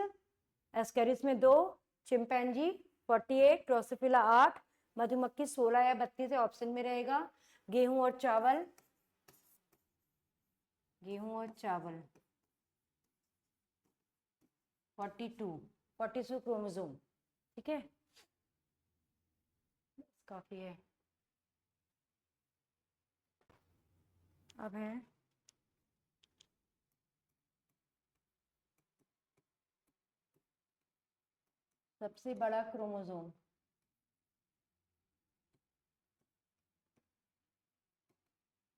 एस्केरिस में 2, चिंपैंजी 48, ड्रोसोफिला 8, मधुमक्खी 16 या 32 ऑप्शन में रहेगा। गेहूं और चावल, गेहूं और चावल 42, 42 क्रोमोसोम। ठीक है, काफी है। अब है सबसे बड़ा क्रोमोसोम,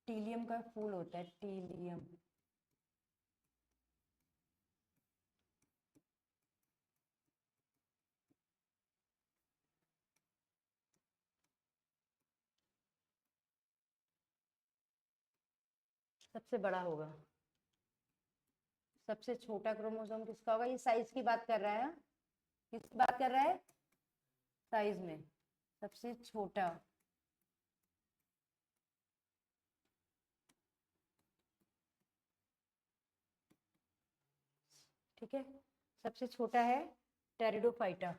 टीलियम का फूल होता है, टीलियम। सबसे बड़ा होगा। सबसे छोटा क्रोमोसोम किसका होगा? ये साइज की बात कर रहा है, किसकी बात कर रहा है? साइज में सबसे छोटा, ठीक है, सबसे छोटा है टेरिडोफाइटा।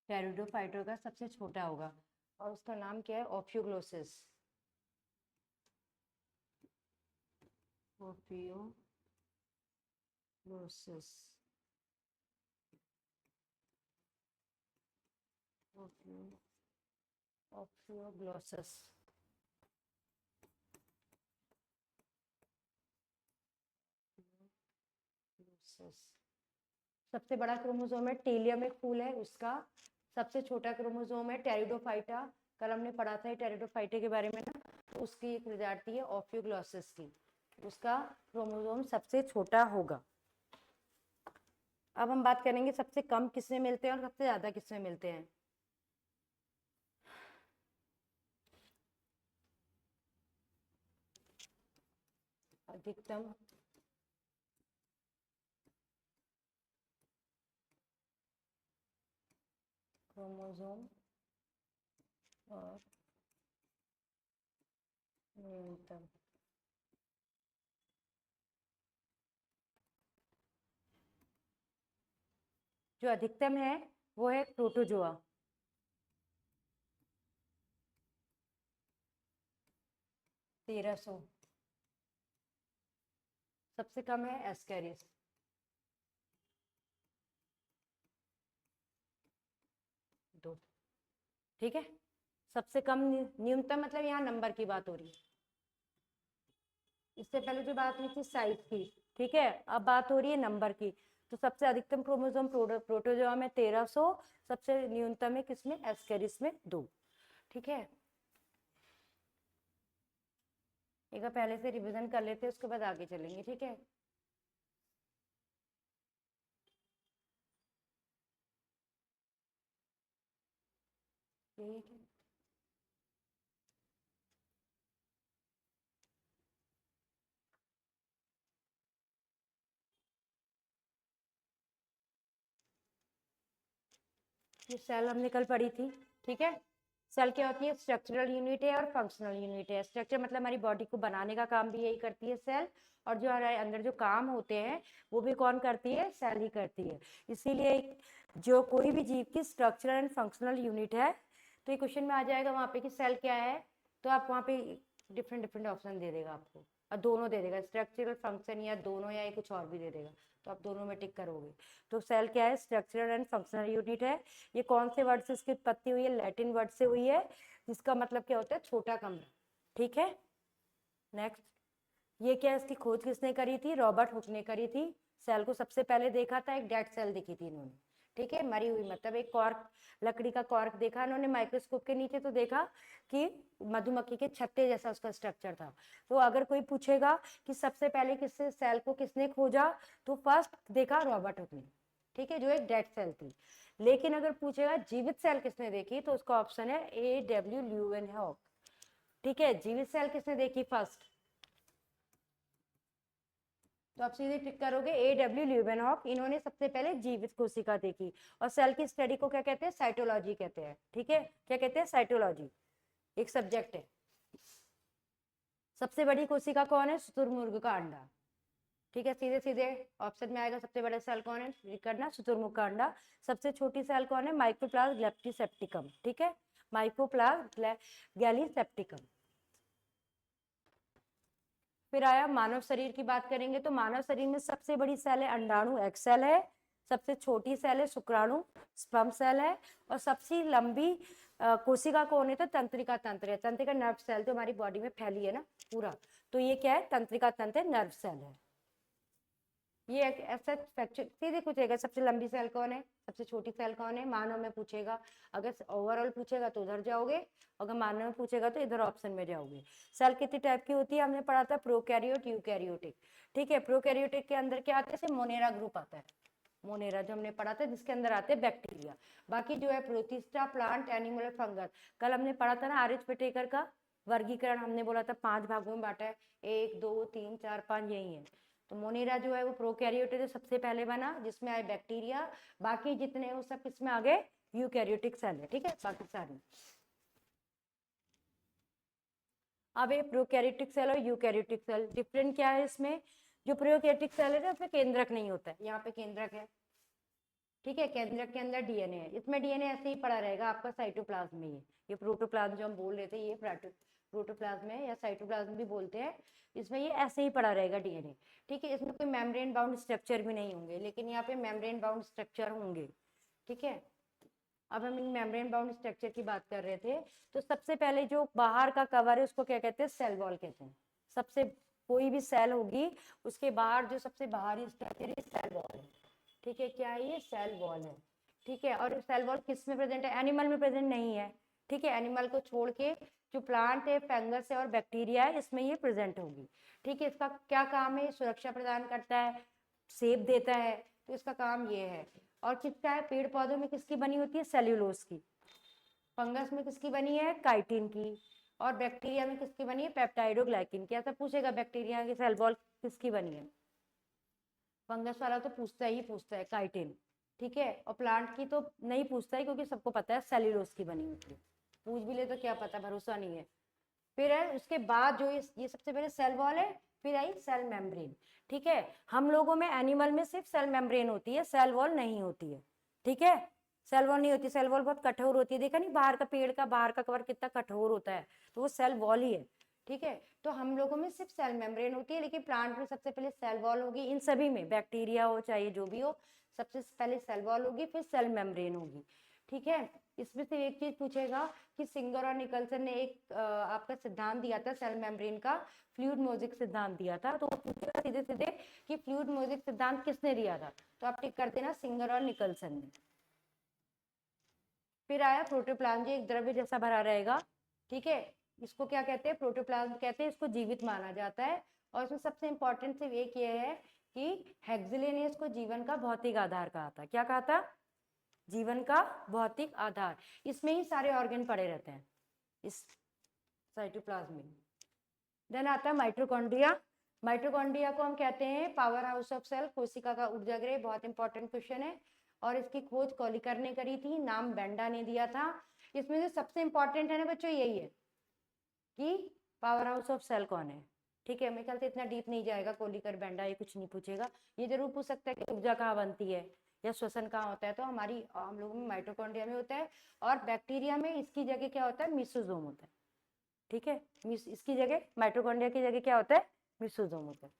टेरिडोफाइटा का सबसे छोटा होगा, और उसका नाम क्या है? ओफ्यूग्लोसिस। ओफ्यूग्लोसिस, ओफ्यूग्लोसिस। सबसे बड़ा क्रोमोसोम है टेलियम, एक फूल है उसका। सबसे छोटा क्रोमोसोम है टेरिडोफाइटा, कल हमने पढ़ा था टेरिडोफाइटा के बारे में ना, तो उसकी एक प्रजाति है ओफ्यूग्लोसिस की, उसका क्रोमोसोम सबसे छोटा होगा। अब हम बात करेंगे सबसे कम किसमें मिलते हैं और सबसे ज्यादा किसमें मिलते हैं। अधिकतम क्रोमोसोम और न्यूनतम, जो अधिकतम है वो है प्रोटोजोआ, 1300। सबसे कम है एस्केरिस, 2। ठीक है, सबसे कम न्यूनतम, मतलब यहाँ नंबर की बात हो रही है, इससे पहले जो बात हुई थी साइज की। ठीक है, अब बात हो रही है नंबर की। तो सबसे अधिकतम क्रोमोसोम प्रोटोजोआ में 1300, सबसे न्यूनतम है किसमें? एस्केरिस में 2। ठीक है, एक बार पहले से रिवीजन कर लेते हैं, उसके बाद आगे चलेंगे, ठीक है। ठीक है, ये सेल हमने कल पढ़ी थी, ठीक है। सेल क्या होती है? स्ट्रक्चरल यूनिट है और फंक्शनल यूनिट है। स्ट्रक्चर मतलब हमारी बॉडी को बनाने का काम भी यही करती है सेल, और जो हमारे अंदर जो काम होते हैं वो भी कौन करती है? सेल ही करती है। इसीलिए जो कोई भी जीव की स्ट्रक्चरल एंड फंक्शनल यूनिट है, तो ये क्वेश्चन में आ जाएगा वहाँ पे कि सेल क्या है, तो आप वहाँ पे डिफरेंट डिफरेंट ऑप्शन दे देगा आपको, और दोनों दे देगा, स्ट्रक्चरल फंक्शन या दोनों, या कुछ और भी दे देगा, तो आप दोनों में टिक करोगे। तो सेल क्या है? स्ट्रक्चरल एंड फंक्शनल यूनिट है। ये कौन से वर्ड से इसकी उत्पत्ति हुई है? लैटिन वर्ड से हुई है, जिसका मतलब क्या होता है? छोटा कमरा, ठीक है। नेक्स्ट, ये क्या है? इसकी खोज किसने करी थी? रॉबर्ट हुक ने करी थी। सेल को सबसे पहले देखा था, एक डेड सेल देखी थी इन्होंने, ठीक है, मरी हुई, मतलब एक कॉर्क, लकड़ी का कॉर्क देखा इन्होंने माइक्रोस्कोप के नीचे, तो देखा कि मधुमक्खी के छत्ते जैसा उसका स्ट्रक्चर था। तो अगर कोई पूछेगा कि सबसे पहले किससे सेल को किसने खोजा, तो फर्स्ट देखा रॉबर्ट हुक ने, ठीक है, जो एक डेड सेल थी। लेकिन अगर पूछेगा जीवित सेल किसने देखी, तो उसका ऑप्शन है A.W. ल्यूवेनहॉक, ठीक है। जीवित सेल किसने देखी फर्स्ट, तो आप सीधे टिक करोगे A.W. ल्यूवेनहॉक, इन्होंने सबसे पहले जीवित कोशिका देखी। और सेल की स्टडी को क्या कहते हैं? साइटोलॉजी कहते हैं, ठीक है। क्या कहते हैं? साइटोलॉजी एक सब्जेक्ट है। सबसे बड़ी कोशिका कौन है? शुतुरमुर्ग का अंडा, ठीक है। सीधे सीधे ऑप्शन में आएगा, सबसे बड़ा सेल कौन है? करना, शुतुरमुर्ग का अंडा। सबसे छोटी सेल कौन है? माइक्रोप्लाज्म गैलेक्टिसेप्टिकम, ठीक है, माइक्रोप्लाज्म गैलीसेप्टिकम। फिर आया मानव शरीर की बात करेंगे, तो मानव शरीर में सबसे बड़ी सेल है अंडाणु, एग सेल है। सबसे छोटी सेल है शुक्राणु, स्पर्म सेल है। और सबसे लंबी कोशिका कौन है? तो तंत्रिका तंत्र है। तंत्रिका नर्व सेल जो हमारी बॉडी में फैली है ना पूरा, तो ये क्या है? तंत्रिका तंत्र, नर्व सेल है। ये एक ऐसा फैक्चर सीधे पूछेगा, सबसे लंबी सेल कौन है, सबसे छोटी सेल कौन है, मानव में पूछेगा। अगर ओवरऑल पूछेगा तो उधर जाओगे, अगर मानव में पूछेगा तो इधर ऑप्शन में जाओगे। सेल कितनी टाइप की होती है? हमने पढ़ा था प्रोकैरियोट, यूकैरियोटिक, ठीक है। प्रोकैरियोटिक के अंदर क्या आता है? जैसे मोनेरा ग्रुप आता है, मोनेरा जो हमने पढ़ा था, जिसके अंदर आते हैं बैक्टीरिया। बाकी जो है प्रोटिस्टा, प्लांट, एनिमल, फंगस। कल हमने पढ़ा था ना आर.एच. पटेकर का वर्गीकरण, हमने बोला था 5 भागों में बांटा है, 1 2 3 4 5 यही है। तो मोनेरा जो है वो प्रोकैरियोट है, जो सबसे पहले बना, जिसमें आए बैक्टीरिया। बाकी जितने वो सब किसमें आ गए? यूकैरियोटिक सेल है, ठीक है, बाकी सारे। अब ये प्रोकैरियोटिक सेल और यूकैरियोटिक सेल डिफरेंट क्या है इसमें? जो प्रोकैरियोटिक सेल है ना, उसमें केंद्रक नहीं होता है, यहाँ पे केंद्रक है, ठीक है। केंद्रक के अंदर डीएनए है, इसमें डीएनए ऐसे ही पड़ा रहेगा आपका साइटोप्लाज्म में। ये प्रोटोप्लाज्म जो हम बोल रहे थे, ये प्रोटोप्लाज्म है, या साइटोप्लाज्म भी बोलते हैं। इसमें ये ऐसे ही पड़ा रहेगा डीएनए, ठीक है। इसमें कोई मेम्ब्रेन बाउंड स्ट्रक्चर भी नहीं होंगे, लेकिन यहाँ पे मेम्ब्रेन बाउंड स्ट्रक्चर होंगे, ठीक है। अब हम इन मेम्ब्रेन बाउंड स्ट्रक्चर की बात कर रहे थे, तो सबसे पहले जो बाहर का कवर है उसको क्या कहते हैं? सेल वॉल कहते हैं। सबसे कोई भी सेल होगी, उसके बाहर जो सबसे बाहरी स्ट्रक्चर है सेल वॉल है, ठीक है। क्या है ये? सेल वॉल है, ठीक है। और सेल वॉल किस में प्रेजेंट है? एनिमल में प्रेजेंट नहीं है, ठीक है। एनिमल को छोड़ के जो प्लांट है, फंगस है और बैक्टीरिया है, इसमें ये प्रेजेंट होगी, ठीक है। इसका क्या काम है? सुरक्षा प्रदान करता है, सेप देता है, तो इसका काम ये है। और किसका है? पेड़ पौधों में किसकी बनी होती है? सेल्यूलोज की। फंगस में किसकी बनी है? काइटिन की। और बैक्टीरिया में किसकी बनी है? पेप्टाइडोग्लाइकिन की। ऐसा पूछेगा बैक्टीरिया की सेल वॉल किसकी बनी है? फंगस वाला तो पूछता है काइटिन, ठीक है। और प्लांट की तो नहीं पूछता है, क्योंकि सबको पता है सेल्यूलोज की बनी होती है। पूछ भी ले तो क्या पता, भरोसा नहीं है। फिर है उसके बाद जो ये सबसे पहले सेल वॉल है, फिर आई सेल मेम्ब्रेन, ठीक है। हम लोगों में, एनिमल में सिर्फ सेल मेम्ब्रेन होती है, सेल वॉल नहीं होती है, ठीक है। सेल वॉल नहीं होती, सेल वॉल बहुत कठोर होती है, देखा नहीं बाहर का पेड़ का बाहर का कवर कितना कठोर होता है, तो वो सेल वॉल ही है, ठीक है। तो हम लोगों में सिर्फ सेल मेम्ब्रेन होती है, लेकिन प्लांट में सबसे पहले सेल वॉल होगी। इन सभी में, बैक्टीरिया हो चाहे जो भी हो, सबसे पहले सेल वॉल होगी, फिर सेल मेम्ब्रेन होगी, ठीक है। इसमें से एक चीज पूछेगा कि सिंगर और निकलसन ने एक आपका सिद्धांत दिया था सेल मेम्ब्रेन का, फ्लूइड मोज़ेक सिद्धांत दिया था, तो वो पूछेगा सीधे सीधे कि फ्लूइड मोज़ेक सिद्धांत किसने दिया था, तो आप टिक कर देना सिंगर और निकलसन ने। फिर आया प्रोटोप्लाज्म, जो एक द्रव्य जैसा भरा रहेगा, ठीक है। इसको क्या कहते हैं, प्रोटोप्लाज्म कहते हैं, इसको जीवित माना जाता है। और इसमें सबसे इंपॉर्टेंट से एक ये है कि हेक्सले ने इसको जीवन का भौतिक आधार कहा था। क्या कहा था? जीवन का भौतिक आधार। इसमें ही सारे ऑर्गन पड़े रहते हैं इस साइटोप्लाज्म में। देन आता है माइटोकॉन्ड्रिया। माइटोकॉन्ड्रिया को हम कहते हैं पावर हाउस ऑफ सेल, कोशिका का ऊर्जा गृह। बहुत इंपॉर्टेंट क्वेश्चन है। और इसकी खोज कोलिकर ने करी थी, नाम बेंडा ने दिया था। इसमें जो सबसे इंपॉर्टेंट है ना बच्चों यही है कि पावर हाउस ऑफ सेल कौन है। ठीक है, मेरे ख्याल से इतना डीप नहीं जाएगा, कोलिकर बेंडा ये कुछ नहीं पूछेगा। ये जरूर पूछ सकता है कि ऊर्जा कहाँ बनती है या श्वसन कहाँ होता है, तो हम लोगों में माइटोकॉन्ड्रिया में होता है। और बैक्टीरिया में इसकी जगह क्या होता है, मिसोजोम होता है। ठीक है, इसकी जगह, माइटोकॉन्ड्रिया की जगह क्या होता है, मिसोजोम होता है।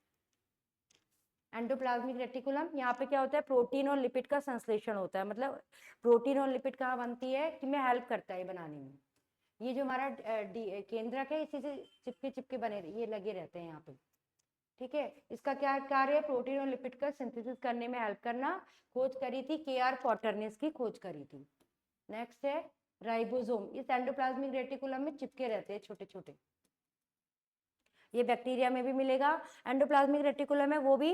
एंडोप्लाज्मिक रेटिकुलम, यहाँ पे क्या होता है, प्रोटीन और लिपिड का संश्लेषण होता है। मतलब प्रोटीन और लिपिड कहाँ बनती है, कि में हेल्प करता है बनाने में। ये जो हमारा केंद्रक है, इसी से चिपके चिपके बने ये लगे रहते हैं यहाँ पे। ठीक है, इसका क्या कार्य है, प्रोटीन और लिपिड का सिंथेसिस करने में हेल्प करना। खोज करी थी KR पॉटर ने, इसकी खोज करी थी। नेक्स्ट है राइबोसोम। इस एंडोप्लाज्मिक रेटिकुलम में चिपके रहते हैं छोटे छोटे। ये बैक्टीरिया में भी मिलेगा। एंडोप्लाज्मिक रेटिकुलम है वो भी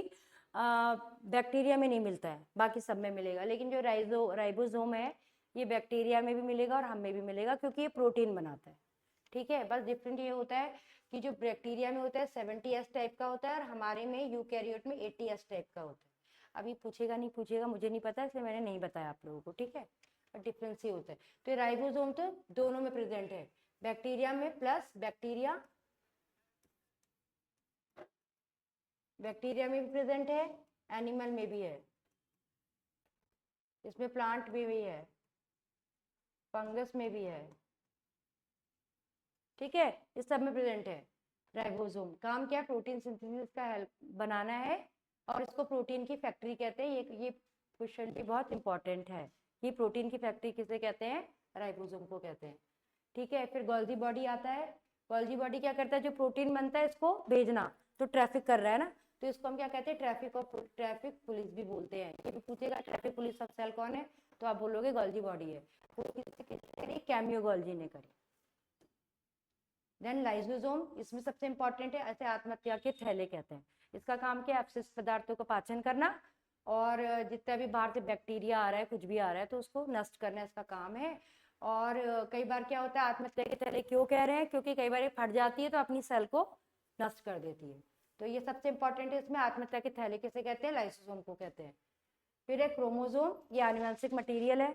बैक्टीरिया में नहीं मिलता है, बाकी सब में मिलेगा। लेकिन जो राइबोसोम है ये बैक्टीरिया में भी मिलेगा और हम में भी मिलेगा, क्योंकि ये प्रोटीन बनाता है। ठीक है, बस डिफरेंट ये होता है कि जो बैक्टीरिया में होता है 70S टाइप का होता है, और हमारे में यूकैरियोट में 80S टाइप का होता है। अभी पूछेगा नहीं पूछेगा मुझे नहीं पता, इसलिए मैंने नहीं बताया आप लोगों को। ठीक है, और डिफरेंस ये होता है। तो ये राइबोसोम तो दोनों में प्रेजेंट है, बैक्टीरिया में प्लस बैक्टीरिया में भी प्रेजेंट है, एनिमल में भी है, इसमें प्लांट में भी है, फंगस में भी है। ठीक है, इस सब में प्रेजेंट है राइबोसोम। काम क्या है, प्रोटीन सिंथेसिस का हेल्प बनाना है, और इसको प्रोटीन की फैक्ट्री कहते हैं। ये क्वेश्चन भी बहुत इंपॉर्टेंट है कि प्रोटीन की फैक्ट्री किसे कहते हैं, राइबोसोम को कहते हैं। ठीक है, फिर गोल्जी बॉडी आता है। गोल्जी बॉडी क्या करता है, जो प्रोटीन बनता है इसको भेजना, तो ट्रैफिक कर रहा है ना, तो इसको हम क्या कहते हैं, ट्रैफिक पुलिस भी बोलते हैं। ये भी पूछेगा ट्रैफिक पुलिस ऑफ सेल कौन है, तो आप बोलोगे गोल्जी बॉडी है। कैमियो गोल्जी ने करी। देन लाइसोसोम, इसमें सबसे इंपॉर्टेंट है, ऐसे आत्महत्या के थैले कहते हैं। इसका काम क्या है, अपशिष्ट पदार्थों का पाचन करना, और जितना भी बाहर से बैक्टीरिया आ रहा है, कुछ भी आ रहा है, तो उसको नष्ट करना इसका काम है। और कई बार क्या होता है, आत्महत्या के थैले क्यों कह रहे हैं, क्योंकि कई बार ये फट जाती है तो अपनी सेल को नष्ट कर देती है। तो ये सबसे इंपॉर्टेंट है इसमें, आत्महत्या के थैले किसे कहते हैं, लाइसोसोम को कहते हैं। फिर है क्रोमोसोम, ये आनुवंशिक मटेरियल है,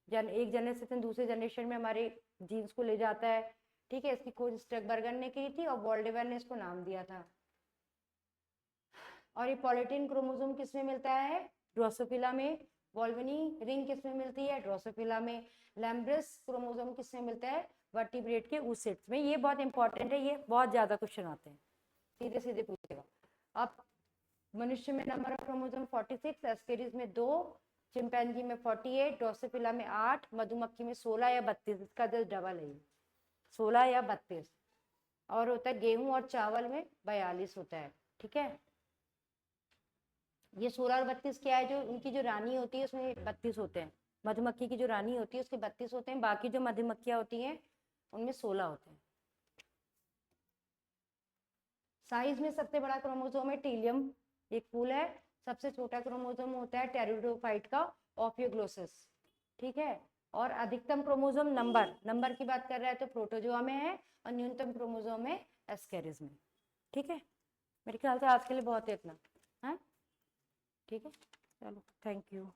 एक जनरेशन से दूसरे जनरेशन में हमारे जीन्स को ले जाता है। ठीक है, इसकी खोज स्टर्कबर्गर ने की थी और वॉल्डेवर ने इसको नाम दिया था। और ये पॉलीटीन क्रोमोसोम किसमें मिलता है, ड्रोसोफिला में। वॉल्वनी रिंग किसमें मिलती है, ड्रोसोफिला में। लैम्ब्रस क्रोमोसोम किसमें मिलता है, वर्टिब्रेट के oocytes में। ये बहुत इंपॉर्टेंट है, ये बहुत ज्यादा क्वेश्चन आते हैं, सीधे सीधे पूछेगा। अब मनुष्य में नंबर ऑफ क्रोमोसोम 46, एस्केरिस में 2, चिंपैंजी में 48, ड्रोसोफिला में 8, मधुमक्खी में 16 या 32। इसका जस्ट डबल है, 16 या 32। और होता है गेहूं और चावल में 42 होता है। ठीक है, ये 16 और 32 क्या है, जो उनकी जो रानी होती है उसमें 32 होते हैं। मधुमक्खी की जो रानी होती है उसके 32 होते हैं, बाकी जो मधुमक्खियां होती हैं उनमें 16 होते हैं। साइज में सबसे बड़ा क्रोमोसोम है टीलियम, एक फूल है। सबसे छोटा क्रोमोसोम होता है टेरिडोफाइट का, ऑफियोग्लोसिस। ठीक है, और अधिकतम क्रोमोसोम नंबर की बात कर रहा है तो प्रोटोजोआ में है, और न्यूनतम क्रोमोसोम है एस्केरिस में। ठीक है, मेरे ख्याल से आज के लिए बहुत है इतना। हाँ ठीक है, चलो थैंक यू।